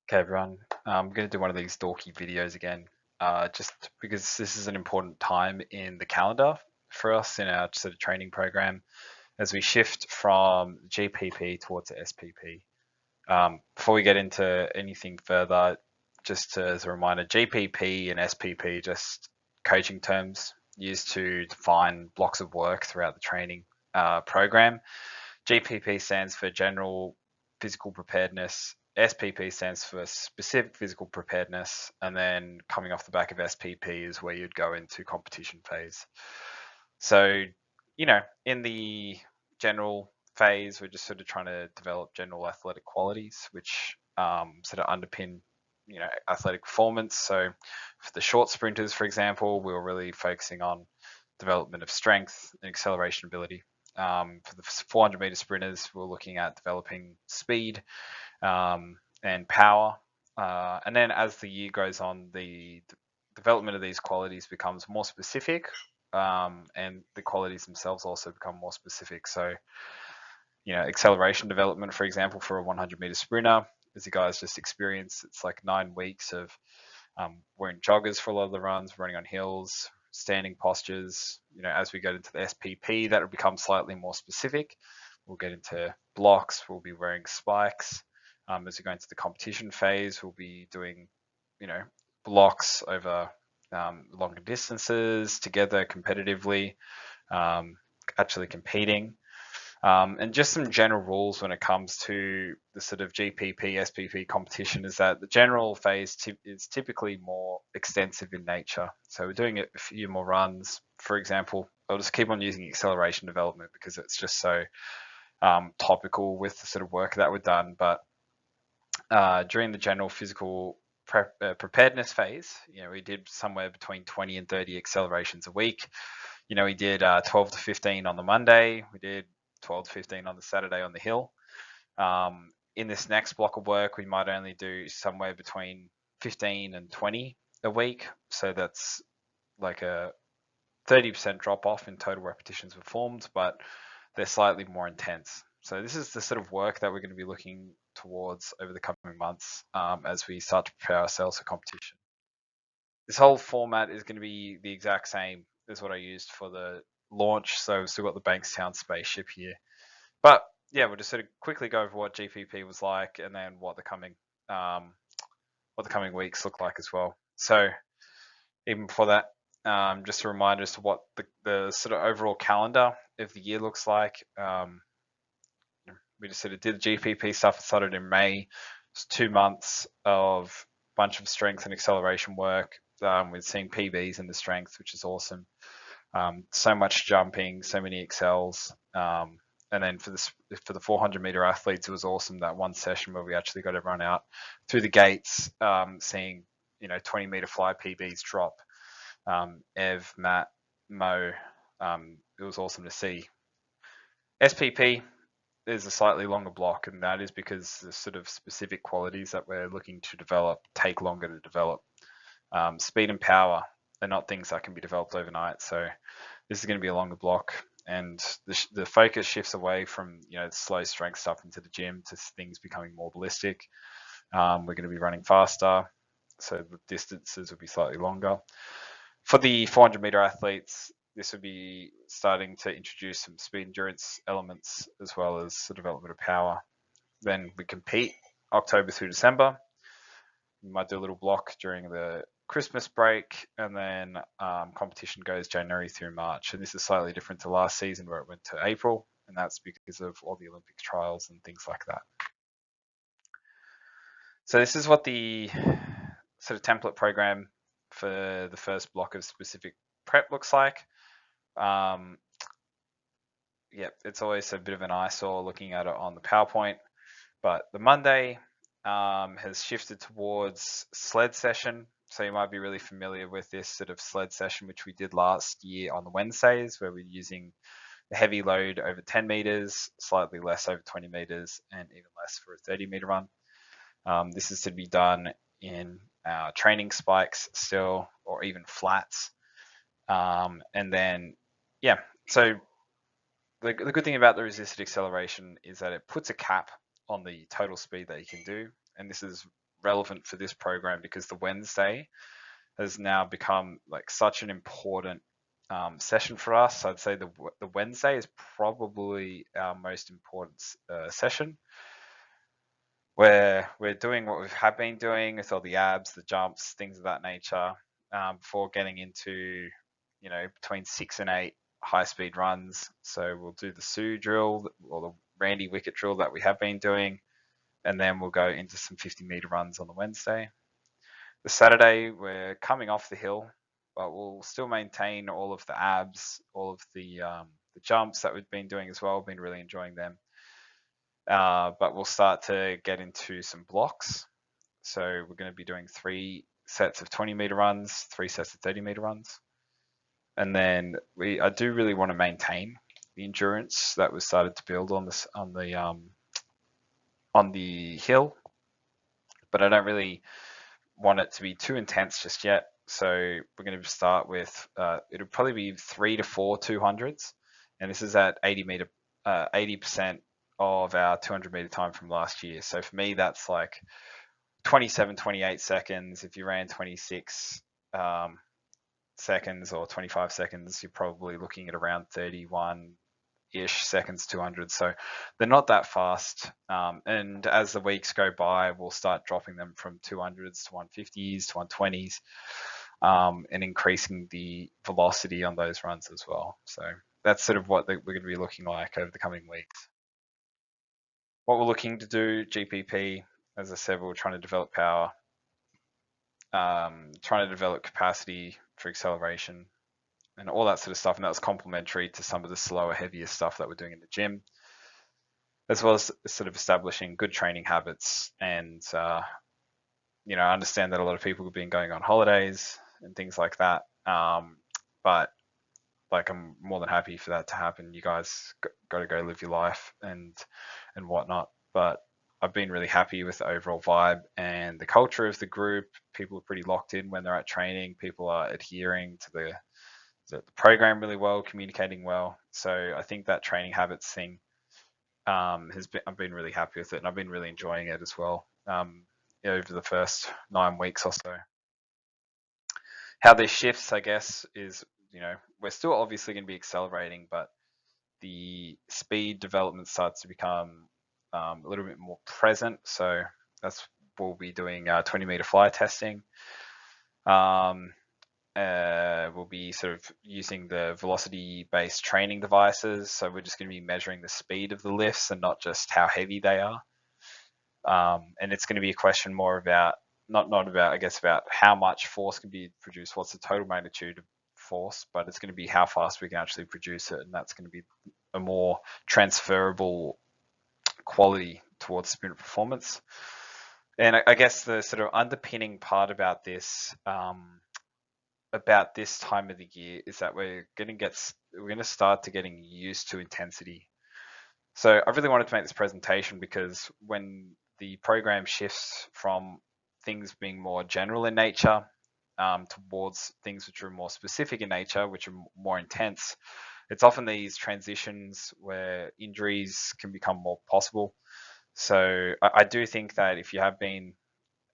Okay, everyone. I'm going to do one of these dorky videos again, just because this is an important time in the calendar for us in our sort of training program as we shift from GPP towards SPP. Before we get into anything further, just as a reminder, GPP and SPP just coaching terms used to define blocks of work throughout the training program. GPP stands for General Physical Preparedness. SPP stands for Specific Physical Preparedness. And then coming off the back of SPP is where you'd go into competition phase. So, in the general phase, we're just sort of trying to develop general athletic qualities, which sort of underpin, athletic performance. So, for the short sprinters, for example, we were really focusing on development of strength and acceleration ability. For the 400 meter sprinters, we're looking at developing speed and power. And then as the year goes on, the development of these qualities becomes more specific, and the qualities themselves also become more specific. So, acceleration development, for example, for a 100 meter sprinter, as you guys just experienced, it's like 9 weeks of wearing joggers for a lot of the runs, running on hills, standing postures. As we get into the SPP, that will become slightly more specific. We'll get into blocks. We'll be wearing spikes. As we go into the competition phase, we'll be doing, blocks over longer distances together competitively, actually competing. And just some general rules when it comes to the sort of GPP, SPP competition is that the general phase is typically more extensive in nature. So we're doing a few more runs. For example, I'll just keep on using acceleration development because it's just so topical with the sort of work that we've done. But during the general physical preparedness phase, we did somewhere between 20 and 30 accelerations a week. We did 12 to 15 on the Monday. We did 12 to 15 on the Saturday on the hill. In this next block of work, we might only do somewhere between 15 and 20 a week. So that's like a 30% drop off in total repetitions performed, but they're slightly more intense. So this is the sort of work that we're going to be looking towards over the coming months as we start to prepare ourselves for competition. This whole format is going to be the exact same as what I used for the launch. So we've still got the Bankstown spaceship here. But yeah, we'll just sort of quickly go over what GPP was like and then what the coming weeks look like as well. So even before that, just a reminder as to what the sort of overall calendar of the year looks like. We just sort of did the GPP stuff. It started in May. It's 2 months of a bunch of strength and acceleration work. We're seeing PBs in the strength, which is awesome. So much jumping, so many excels. And then for the 400 meter athletes, it was awesome that one session where we actually got everyone out through the gates, seeing 20 meter fly PBs drop. Ev, Matt, Mo, it was awesome to see. SPP is a slightly longer block, and that is because the sort of specific qualities that we're looking to develop take longer to develop. Speed and power are not things that can be developed overnight. So this is going to be a longer block, and the focus shifts away from slow strength stuff into the gym to things becoming more ballistic. We're going to be running faster, so the distances will be slightly longer. For the 400 meter athletes, this would be starting to introduce some speed endurance elements as well as the development of power. Then we compete October through December. We might do a little block during the Christmas break, and then competition goes January through March. And this is slightly different to last season where it went to April, and that's because of all the Olympic trials and things like that. So this is what the sort of template program for the first block of specific prep looks like. It's always a bit of an eyesore looking at it on the PowerPoint, but the Monday has shifted towards sled session. So you might be really familiar with this sort of sled session, which we did last year on the Wednesdays, where we're using the heavy load over 10 meters, slightly less over 20 meters, and even less for a 30 meter run. This is to be done in our training spikes still, or even flats. And then, so the good thing about the resisted acceleration is that it puts a cap on the total speed that you can do. And this is relevant for this program because the Wednesday has now become like such an important session for us. I'd say the Wednesday is probably our most important session, where we're doing what we have been doing with all the abs, the jumps, things of that nature, before getting into, between 6 and 8 high speed runs. So we'll do the Sue drill or the Randy Wicket drill that we have been doing, and then we'll go into some 50-meter runs on the Wednesday. The Saturday, we're coming off the hill, but we'll still maintain all of the abs, all of the jumps that we've been doing as well. Been really enjoying them. But we'll start to get into some blocks. So we're going to be doing 3 sets of 20-meter runs, 3 sets of 30-meter runs. And then I do really want to maintain the endurance that was started to build on the hill, but I don't really want it to be too intense just yet. So we're going to start with it'll probably be 3 to 4 200s, and this is at 80% of our 200-meter time from last year. So for me, that's like 27, 28 seconds. If you ran 26 seconds or 25 seconds, you're probably looking at around 31-ish seconds 200. So they're not that fast. And as the weeks go by, we'll start dropping them from 200s to 150s to 120s, and increasing the velocity on those runs as well. So that's sort of what we're going to be looking like over the coming weeks. What we're looking to do, GPP, as I said, we're trying to develop power, trying to develop capacity for acceleration and all that sort of stuff. And that was complementary to some of the slower, heavier stuff that we're doing in the gym, as well as sort of establishing good training habits. And, I understand that a lot of people have been going on holidays and things like that. But like, I'm more than happy for that to happen. You guys got to go live your life and whatnot. But I've been really happy with the overall vibe and the culture of the group. People are pretty locked in when they're at training. People are adhering to the program really well, communicating well. So I think that training habits thing I've been really happy with it, and I've been really enjoying it as well, over the first 9 weeks or so. How this shifts, I guess, is, we're still obviously going to be accelerating, but the speed development starts to become a little bit more present. So we'll be doing 20-meter fly testing. We'll be sort of using the velocity-based training devices. So we're just going to be measuring the speed of the lifts and not just how heavy they are. And it's going to be a question more about, not about, I guess, about how much force can be produced, what's the total magnitude of force, but it's going to be how fast we can actually produce it. And that's going to be a more transferable quality towards sprint performance. And I guess the sort of underpinning part about this time of the year is that we're going to start to getting used to intensity. So I really wanted to make this presentation because when the program shifts from things being more general in nature towards things which are more specific in nature, which are more intense, it's often these transitions where injuries can become more possible. So I do think that if you have been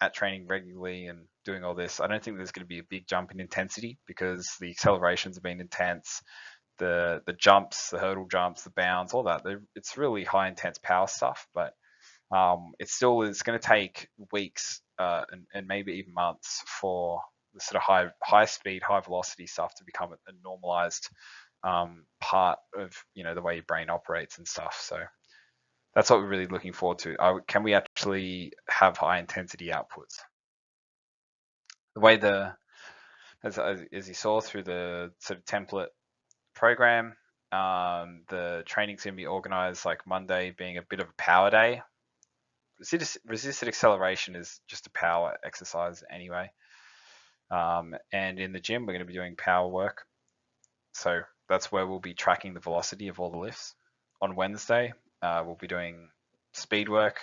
at training regularly and doing all this, I don't think there's going to be a big jump in intensity because the accelerations have been intense. The jumps, the hurdle jumps, the bounds, all that, it's really high intense power stuff, but it still is going to take weeks and maybe even months for the sort of high speed, high velocity stuff to become a normalized part of the way your brain operates and stuff. So that's what we're really looking forward to. Can we actually have high intensity outputs? The way as you saw through the sort of template program, the training's going to be organized like Monday being a bit of a power day. Resisted acceleration is just a power exercise anyway. And in the gym, we're going to be doing power work. So that's where we'll be tracking the velocity of all the lifts. On Wednesday, we'll be doing speed work.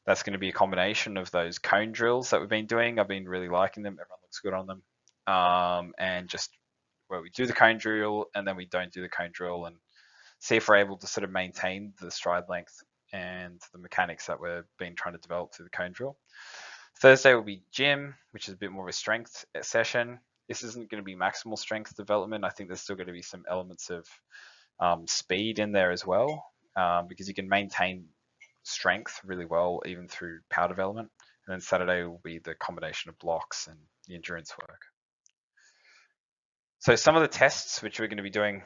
That's going to be a combination of those cone drills that we've been doing. I've been really liking them. Everyone looks good on them. And just where we do the cone drill and then we don't do the cone drill, and see if we're able to sort of maintain the stride length and the mechanics that we've been trying to develop through the cone drill. Thursday will be gym, which is a bit more of a strength session. This isn't going to be maximal strength development. I think there's still going to be some elements of speed in there as well, because you can maintain strength really well even through power development. And then Saturday will be the combination of blocks and the endurance work. So some of the tests which we're going to be doing,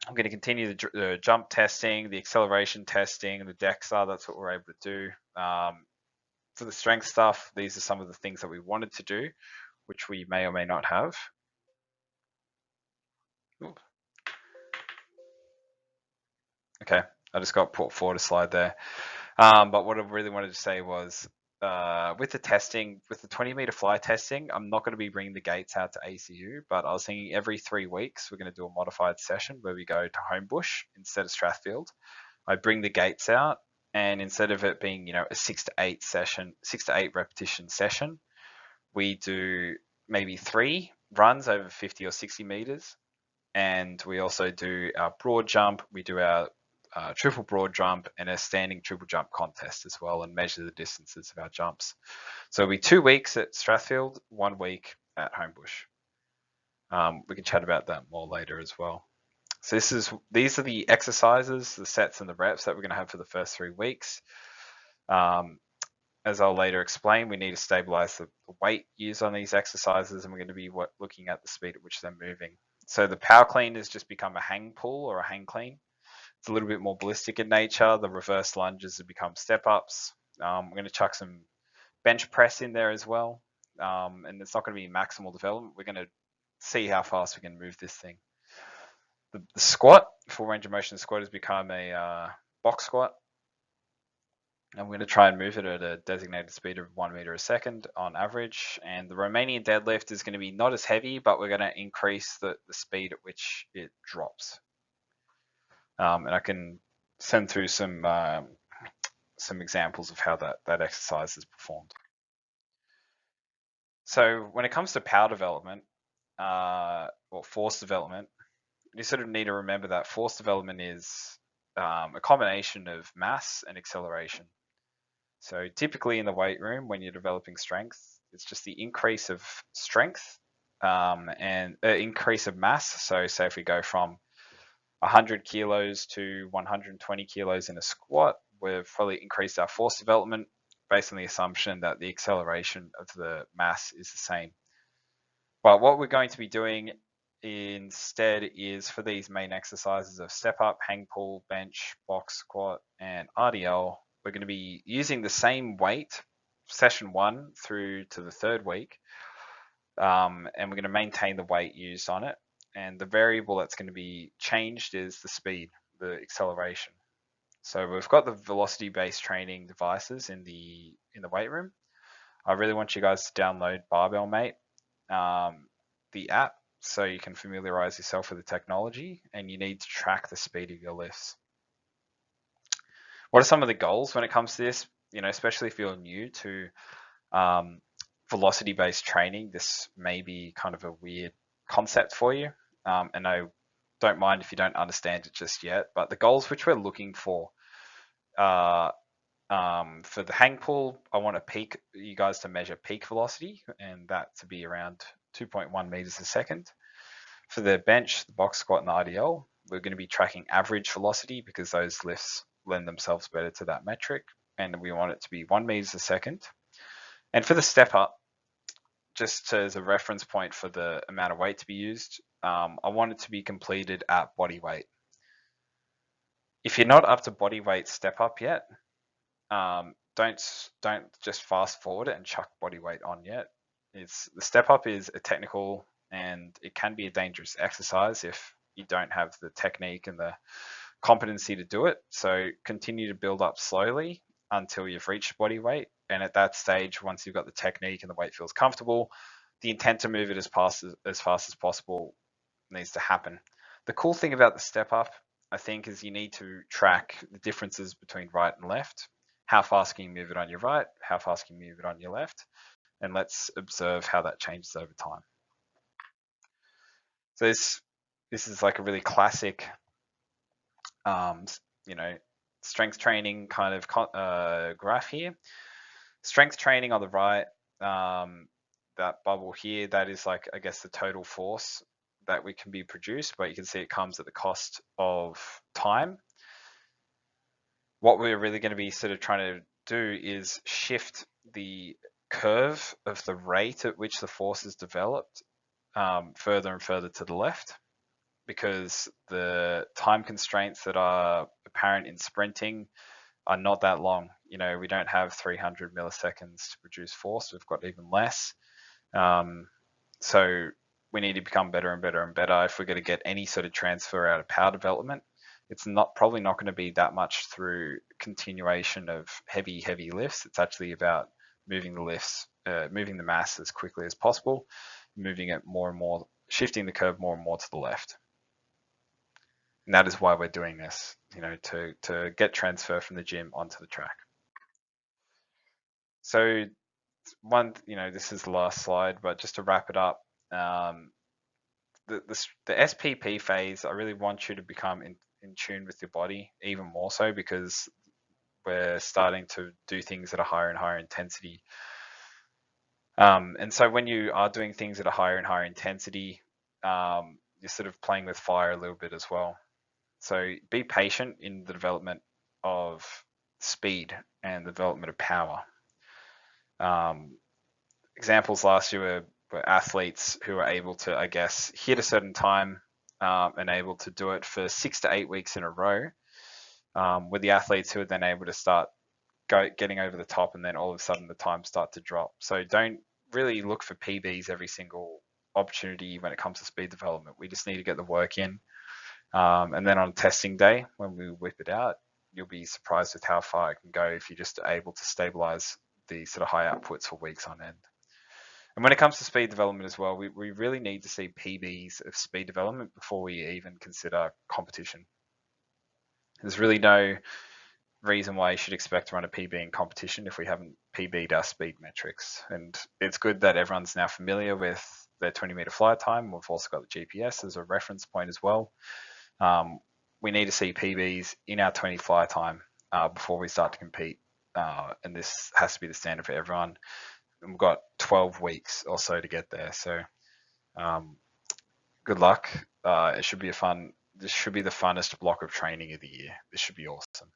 I'm going to continue the jump testing, the acceleration testing, the DEXA. That's what we're able to do. For the strength stuff, these are some of the things that we wanted to do, which we may or may not have. Ooh. Okay, I just got put forward a slide there. But what I really wanted to say was, with the testing, with the 20-meter fly testing, I'm not going to be bringing the gates out to ACU, but I was thinking every 3 weeks we're going to do a modified session where we go to Homebush instead of Strathfield. I bring the gates out, and instead of it being, a 6 to 8 repetition session, we do maybe 3 runs over 50 or 60 meters, and we also do our broad jump. We do our triple broad jump and a standing triple jump contest as well, and measure the distances of our jumps. So it'll be 2 weeks at Strathfield, 1 week at Homebush. We can chat about that more later as well. So these are the exercises, the sets and the reps that we're going to have for the first 3 weeks. As I'll later explain, we need to stabilize the weight used on these exercises, and we're going to be looking at the speed at which they're moving. So the power clean has just become a hang pull or a hang clean. It's a little bit more ballistic in nature. The reverse lunges have become step ups. I'm going to chuck some bench press in there as well. And it's not going to be maximal development. We're going to see how fast we can move this thing. The squat, full range of motion squat, has become a box squat. And we're going to try and move it at a designated speed of 1 meter a second on average. And the Romanian deadlift is going to be not as heavy, but we're going to increase the speed at which it drops. And I can send through some examples of how that exercise is performed. So when it comes to power development, or force development, you sort of need to remember that force development is a combination of mass and acceleration. So typically in the weight room, when you're developing strength, it's just the increase of strength and increase of mass. So say if we go from 100 kilos to 120 kilos in a squat, we've probably increased our force development based on the assumption that the acceleration of the mass is the same. But what we're going to be doing instead is, for these main exercises of step up, hang pull, bench, box squat, and RDL, we're going to be using the same weight, session 1 through to the 3rd week, and we're going to maintain the weight used on it. And the variable that's going to be changed is the speed, the acceleration. So we've got the velocity-based training devices in the weight room. I really want you guys to download Barbell Mate, the app, so you can familiarize yourself with the technology, and you need to track the speed of your lifts. What are some of the goals when it comes to this? Especially if you're new to velocity-based training, this may be kind of a weird concept for you. And I don't mind if you don't understand it just yet, but the goals which we're looking for the hang pull, I want you guys to measure peak velocity, and that to be around 2.1 meters a second. For the bench, the box squat, and the RDL, we're going to be tracking average velocity because those lifts lend themselves better to that metric, and we want it to be 1 meters a second. And for the step up, just as a reference point for the amount of weight to be used, I want it to be completed at body weight. If you're not up to body weight step up yet, don't just fast forward it and chuck body weight on yet. The step up is a technical, and it can be a dangerous exercise if you don't have the technique and the competency to do it. So continue to build up slowly until you've reached body weight. And at that stage, once you've got the technique and the weight feels comfortable, the intent to move it as fast as possible needs to happen. The cool thing about the step up, I think, is you need to track the differences between right and left. How fast can you move it on your right? How fast can you move it on your left? And let's observe how that changes over time. So this is like a really classic, strength training kind of graph here. Strength training on the right, that bubble here, that is like, I guess, the total force that we can be produced, but you can see it comes at the cost of time. What we're really going to be sort of trying to do is shift the curve of the rate at which the force is developed further and further to the left, because the time constraints that are apparent in sprinting are not that long. We don't have 300 milliseconds to produce force. We've got even less. So we need to become better and better and better if we're going to get any sort of transfer out of power development. It's probably not going to be that much through continuation of heavy lifts. It's actually about moving the mass as quickly as possible, moving it more and more, shifting the curve more and more to the left. And that is why we're doing this, to get transfer from the gym onto the track. So this is the last slide, but just to wrap it up, the SPP phase, I really want you to become in tune with your body even more so, because we're starting to do things at a higher and higher intensity. And so when you are doing things at a higher and higher intensity, you're sort of playing with fire a little bit as well. So be patient in the development of speed and the development of power. Examples last year were athletes who were able to, I guess, hit a certain time and able to do it for 6 to 8 weeks in a row, with the athletes who are then able to start getting over the top, and then all of a sudden the times start to drop. So don't really look for PBs every single opportunity when it comes to speed development. We just need to get the work in. And then on testing day, when we whip it out, you'll be surprised with how far it can go if you're just able to stabilize the sort of high outputs for weeks on end. And when it comes to speed development as well, we really need to see PBs of speed development before we even consider competition. There's really no reason why you should expect to run a PB in competition if we haven't PB'd our speed metrics. And it's good that everyone's now familiar with their 20-meter flight time. We've also got the GPS as a reference point as well. We need to see PBs in our 20 fly time before we start to compete. And this has to be the standard for everyone. And we've got 12 weeks or so to get there. So good luck. This should be the funnest block of training of the year. This should be awesome.